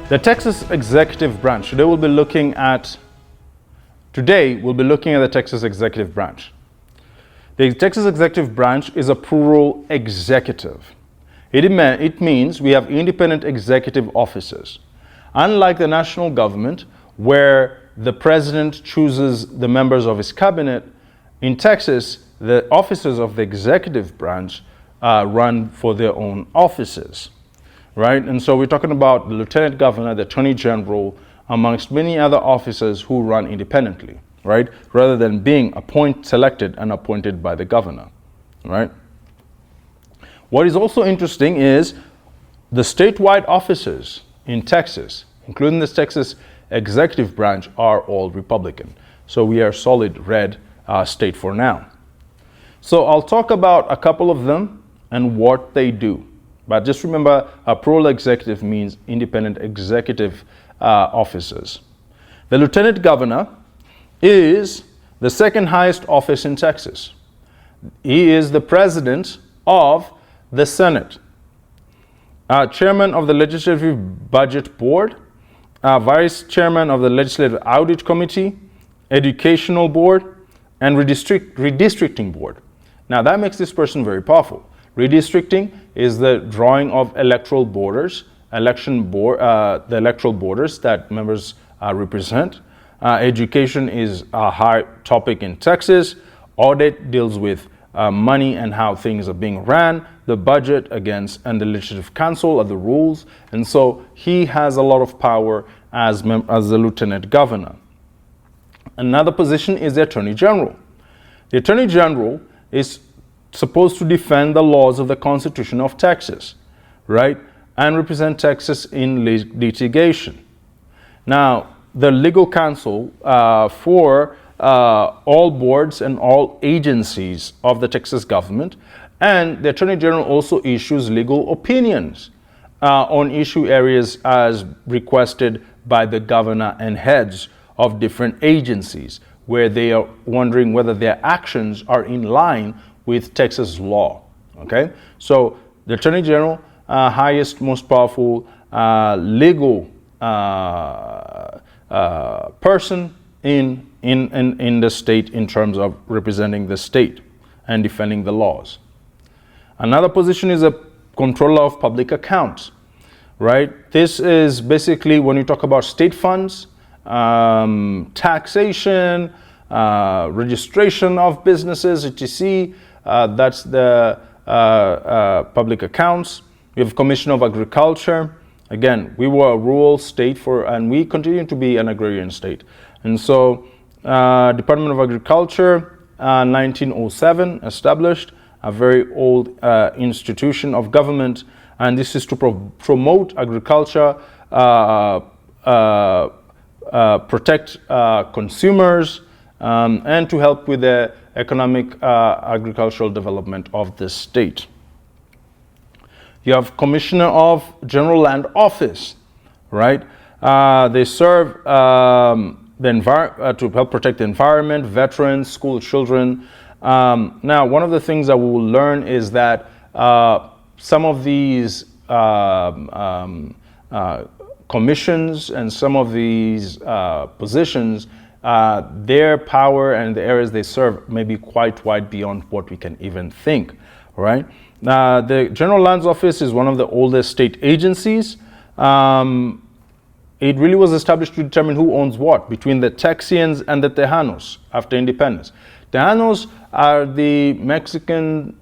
The Texas executive branch. Today we'll be looking at the Texas executive branch. The Texas executive branch is a plural executive. It means we have independent executive officers. Unlike the national government, where the president chooses the members of his cabinet, in Texas, the officers of the executive branch run for their own offices. Right? And so we're talking about the lieutenant governor, the attorney general, amongst many other officers who run independently, right? Rather than being selected and appointed by the governor, right? What is also interesting is the statewide officers in Texas, including the Texas executive branch, are all Republican. So we are solid red state for now. So I'll talk about a couple of them and what they do. But just remember, a plural executive means independent executive officers. The lieutenant governor is the second highest office in Texas. He is the president of the Senate, chairman of the Legislative Budget Board, vice chairman of the Legislative Audit Committee, Educational Board, and Redistricting Board. Now that makes this person very powerful. Redistricting is the drawing of electoral borders, the electoral borders that members represent. Education is a high topic in Texas. Audit deals with money and how things are being ran. The budget, and the legislative council are the rules. And so he has a lot of power as the lieutenant governor. Another position is the attorney general. The attorney general is supposed to defend the laws of the Constitution of Texas, right? And represent Texas in litigation. Now, the legal counsel for all boards and all agencies of the Texas government, and the Attorney General also issues legal opinions on issue areas as requested by the governor and heads of different agencies, where they are wondering whether their actions are in line with Texas law. Okay, so the Attorney General, highest, most powerful legal person in the state in terms of representing the state and defending the laws. Another position is a Comptroller of Public Accounts, right? This is basically when you talk about state funds, taxation, registration of businesses, etc. That's the public accounts. We have Commission of Agriculture. Again, we were a rural state and we continue to be an agrarian state. And so Department of Agriculture, 1907, established, a very old institution of government. And this is to promote agriculture, protect consumers, and to help with the economic agricultural development of the state. You have Commissioner of General Land Office, right? They serve to help protect the environment, veterans, school children. Now, one of the things that we will learn is that some of these commissions and some of these positions, their power and the areas they serve may be quite wide beyond what we can even think, right? The General Lands Office is one of the oldest state agencies. It really was established to determine who owns what between the Texians and the Tejanos after independence. Tejanos are the Mexican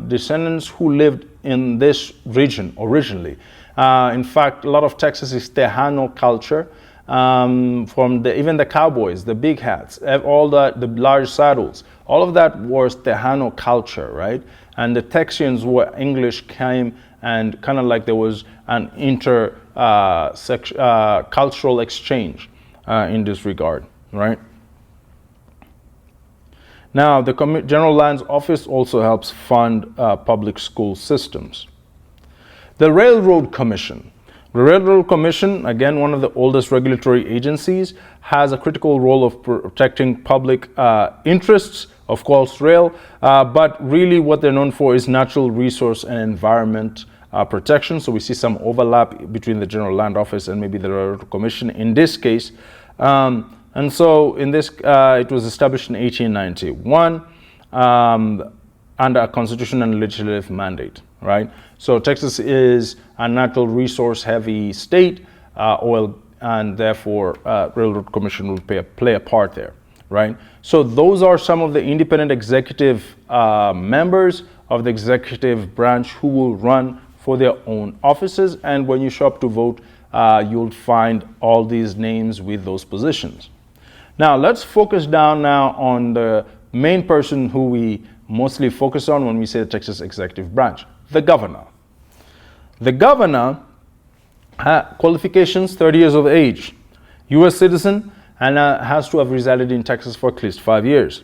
descendants who lived in this region originally. In fact, a lot of Texas is Tejano culture. From even the cowboys, the big hats, all the large saddles, all of that was Tejano culture, right? And the Texians were English came and kind of like there was an cultural exchange in this regard, right? Now, the General Lands Office also helps fund public school systems. The Railroad Commission. The Railroad Commission, again, one of the oldest regulatory agencies, has a critical role of protecting public interests, of course, rail, but really what they're known for is natural resource and environment protection. So we see some overlap between the General Land Office and maybe the Railroad Commission in this case. And so in this, it was established in 1891 under a constitutional and legislative mandate, right? So Texas is a natural resource heavy state, oil, and therefore Railroad Commission will play a part there, right? So those are some of the independent executive members of the executive branch who will run for their own offices. And when you show up to vote, you'll find all these names with those positions. Now let's focus down now on the main person who we mostly focus on when we say the Texas executive branch, the governor. The governor qualifications: 30 years of age, U.S. citizen, and has to have resided in Texas for at least 5 years.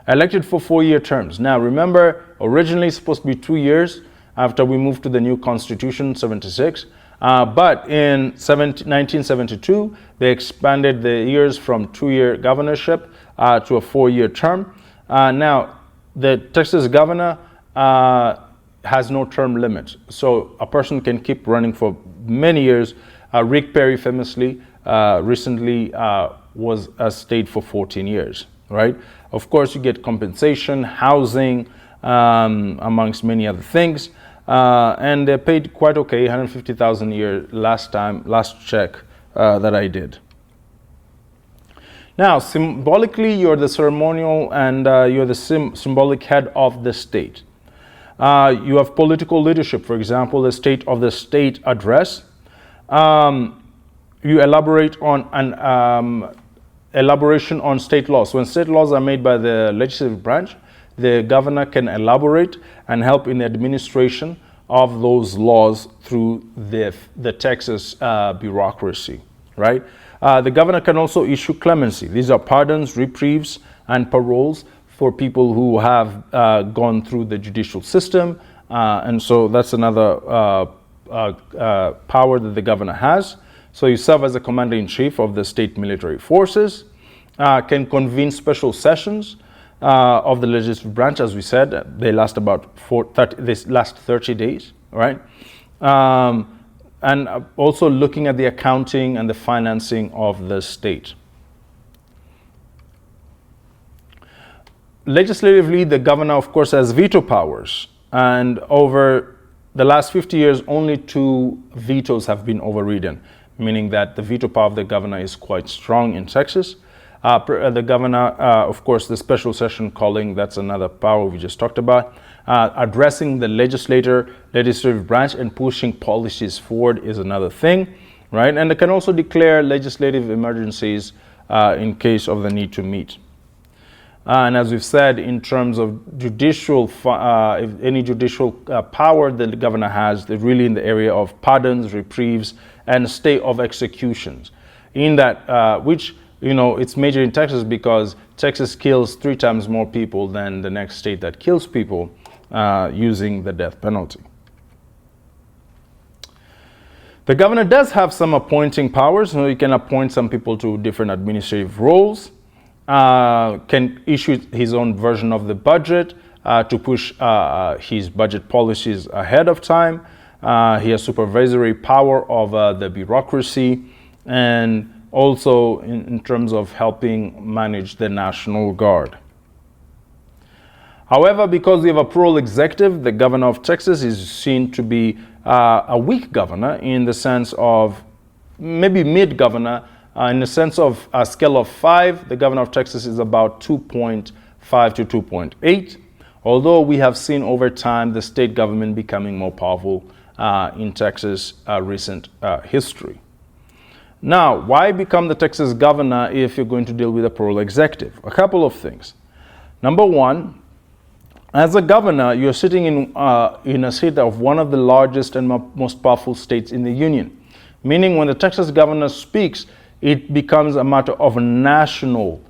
Elected for 4-year terms. Now remember, originally it's supposed to be 2 years after we moved to the new Constitution, 76. But in 1972, they expanded the years from 2-year governorship to a 4-year term. Now, the Texas governor has no term limit. So a person can keep running for many years. Rick Perry famously recently stayed for 14 years, right? Of course, you get compensation, housing, amongst many other things. And they're paid quite okay, $150,000 a year last check that I did. Now, symbolically, you're the ceremonial and you're the symbolic head of the state. You have political leadership, for example, the State of the State address. You elaborate on an elaboration on state laws. When state laws are made by the legislative branch, the governor can elaborate and help in the administration of those laws through the Texas bureaucracy, right? The governor can also issue clemency. These are pardons, reprieves, and paroles for people who have gone through the judicial system. And so that's another power that the governor has. So you serve as the commander-in-chief of the state military forces, can convene special sessions of the legislative branch. As we said, they last about 30 days, right? And also looking at the accounting and the financing of the state. Legislatively, the governor, of course, has veto powers. And over the last 50 years, only 2 vetoes have been overridden, meaning that the veto power of the governor is quite strong in Texas. The governor, of course, the special session calling, that's another power we just talked about. Addressing the legislative branch and pushing policies forward is another thing, right? And they can also declare legislative emergencies in case of the need to meet. And as we've said, in terms of judicial, if any judicial power that the governor has, they're really in the area of pardons, reprieves, and stay of executions. In that, which, you know, it's major in Texas because Texas kills 3 times more people than the next state that kills people using the death penalty. The governor does have some appointing powers, so he can appoint some people to different administrative roles. Can issue his own version of the budget to push his budget policies ahead of time. He has supervisory power of the bureaucracy, and also in terms of helping manage the National Guard. However, because we have a plural executive, the governor of Texas is seen to be a weak governor in the sense of maybe mid-governor. In the sense of a scale of 5, the governor of Texas is about 2.5 to 2.8, although we have seen over time the state government becoming more powerful in Texas' recent history. Now, why become the Texas governor if you're going to deal with a plural executive? A couple of things. Number one, as a governor, you're sitting in a seat of one of the largest and most powerful states in the union, meaning when the Texas governor speaks, it becomes a matter of national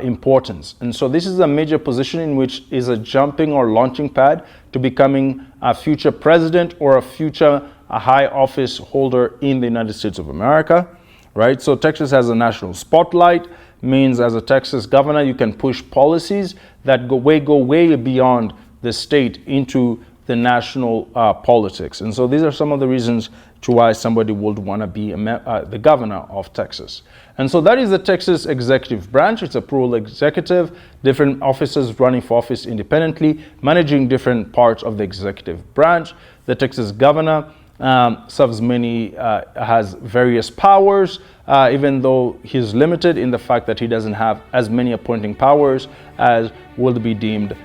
importance. And so this is a major position in which is a jumping or launching pad to becoming a future president or a future high office holder in the United States of America, right? So Texas has a national spotlight, means as a Texas governor, you can push policies that go way beyond the state into the national politics. And so these are some of the reasons to why somebody would want to be the governor of Texas. And so that is the Texas executive branch. It's a plural executive, different officers running for office independently, managing different parts of the executive branch. The Texas governor has various powers, even though he's limited in the fact that he doesn't have as many appointing powers as would be deemed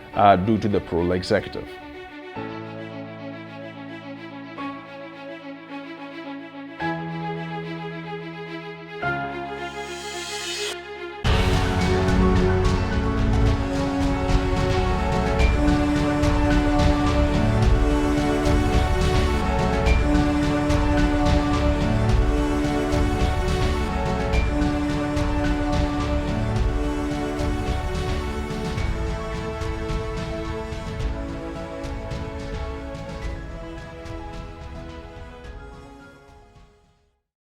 due to the plural executive.